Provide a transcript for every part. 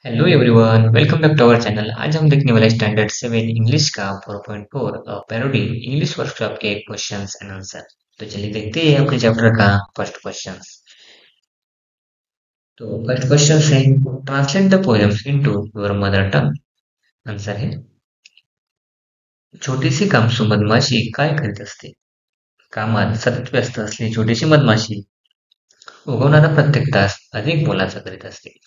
Hello everyone, welcome back to our channel. आज हम देखने वाले स्टैंडर्ड 7 इंग्लिश का 4.4 पैरोडी इंग्लिश वर्कशॉप के क्वेश्चंस एंड आंसर। तो चलिए देखते हैं अपने चैप्टर का फर्स्ट क्वेश्चन। तो फर्स्ट क्वेश्चन है, translate the poems into your mother tongue. Answer है, छोटीशी कामसू मधमाशी काय करीत असते? कामात सतत व्यस्त असलेली छोटीशी मधमाशी उगवणारा प्रत्येक तास अधिक मोलाचा करीत असते.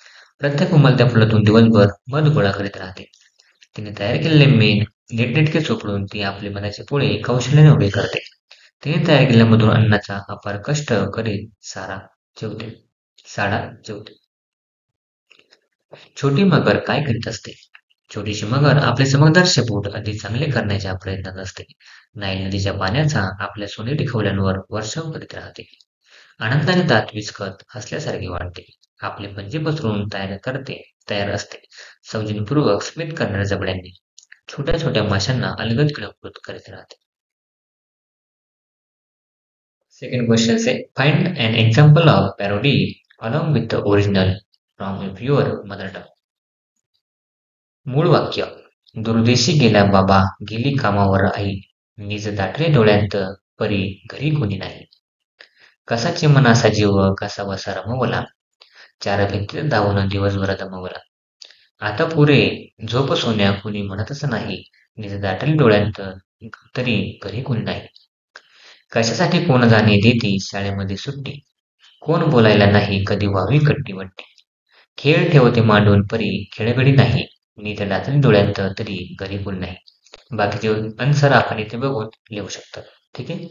प्रत्येक उमलत्या फुलातून दिवसभर मध गोळा करीत राहते. तिने तयार केलेले मेण नीटनेटके चोपडून ती आपले मनाचे पोळे कौशल्याने उभे करते. तिने तयार केलेल्या मधुर अन्नाचा अपार कष्ट करीत जेवते साडा जेवते. छोटी मगर काय करीत असते? छोटीशी मगर आपले चमकदार शेपूट अधिक चांगले करण्याच्या प्रयत्नात असते. नाईल नदीच्या पाण्याचा आपल्या सोनेरी खवल्यांवर वर्षाव करीत राहते. आनंदाने दात विचकत हसल्यासारखे वाटते. आपले पंजे पसरून तयार असते. सौजन्यपूर्वक स्मित करणाऱ्या जबड्यांनी छोट्या छोट्या माशांना अलगद किळकृत करीत राहते. सेकंड क्वेश्चन से find an example of parody along with the original from your mother tongue. मूळ वाक्य, दुर्देशी गेला बाबा, गेली कामावर आई, निज दाटले डोळ्यांत परी घरी कोणी नाही. कसाचे मनासा जीव, कसा वसा रमवला, चार भिंतीत धावून दिवसभर दमवला. आता पुरे झोप सोन्या कुणी म्हणतच नाही, निज दाटले डोळ्यांत तरी घरी कोणी नाही. कशासाठी कोण जाणे देती शाळेमध्ये सुट्टी, कोण बोलायला नाही कधी व्हावी कट्टीवट्टी. खेळ ठेवते मांडून परी खेळगडी नाही, नीट दाटले डोळ्यांत तरी घरी कोणी नाही. बाकीचे आन्सर आपण इथे बघून लिहू शकतो. ठीक आहे.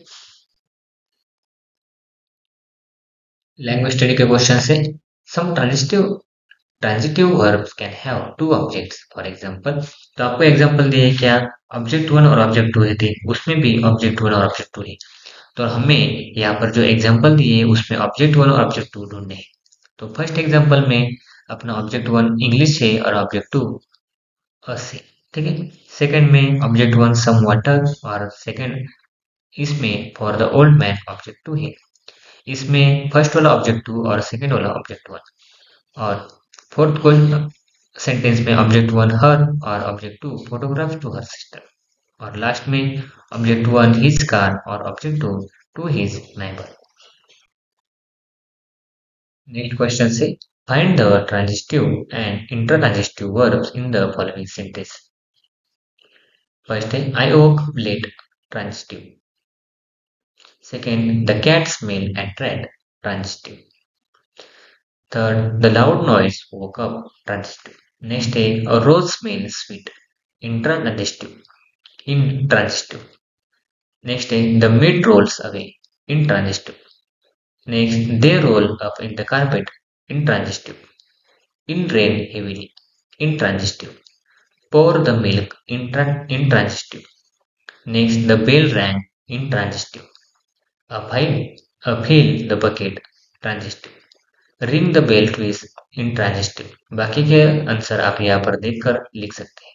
लैंग्वेज स्टडी के क्वेश्चन से some transitive verbs can have two objects for example. तो आपको एग्जांपल दिए क्या, ऑब्जेक्ट वन और ऑब्जेक्ट टू है, थे उसमें भी ऑब्जेक्ट वन और ऑब्जेक्ट टू है. तो हमें यहाँ पर जो एग्जांपल दिए उसमें ऑब्जेक्ट वन और ऑब्जेक्ट टू ढूंढने हैं. तो फर्स्ट एग्जांपल में अपना ऑब्जेक्ट वन इंग्लिश है और ऑब्जेक्ट टू अस है. ठीक है. सेकंड में ऑब्जेक्ट वन सम वाटर और सेकंड इसमें for the old man object two है. इसमें फर्स्ट वाला ऑब्जेक्ट टू और सेकंड वाला ऑब्जेक्ट वन. और फोर्थ क्वेश्चन सेंटेंस में ऑब्जेक्ट वन हर और object two photograph to her sister. और लास्ट में ऑब्जेक्ट वन हिज कार और object two his neighbour. Next question से find the transitive and intertransitive verbs in the following sentence. First है, आई woke late, transitive. Second, the cat smelled and red, transitive. Third, the loud noise woke up, transitive. Next day, a rose smells sweet, intransitive. Next day, the meat rolls away, intransitive. Next, they roll up in the carpet, intransitive. In rain heavily, intransitive. Pour the milk, intransitive. Next, the bell rang, intransitive. Fill the bucket, transitive. Ring the bell twice, intransitive. बाकी के answer आप यहाँ पर देखकर लिख सकते हैं.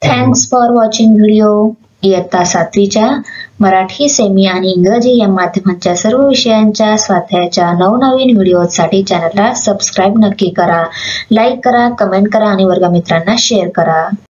Thanks for watching video. इयत्ता 7वीच्या Marathi, semi आणि इंग्रजी या माध्यमांच्या सर्व विषयांच्या स्वाध्यायाच्या नवनवीन व्हिडिओसाठी चॅनलला सबस्क्राईब नक्की करा, लाईक करा, कमेंट करा आणि वर्गमित्रांना शेअर करा.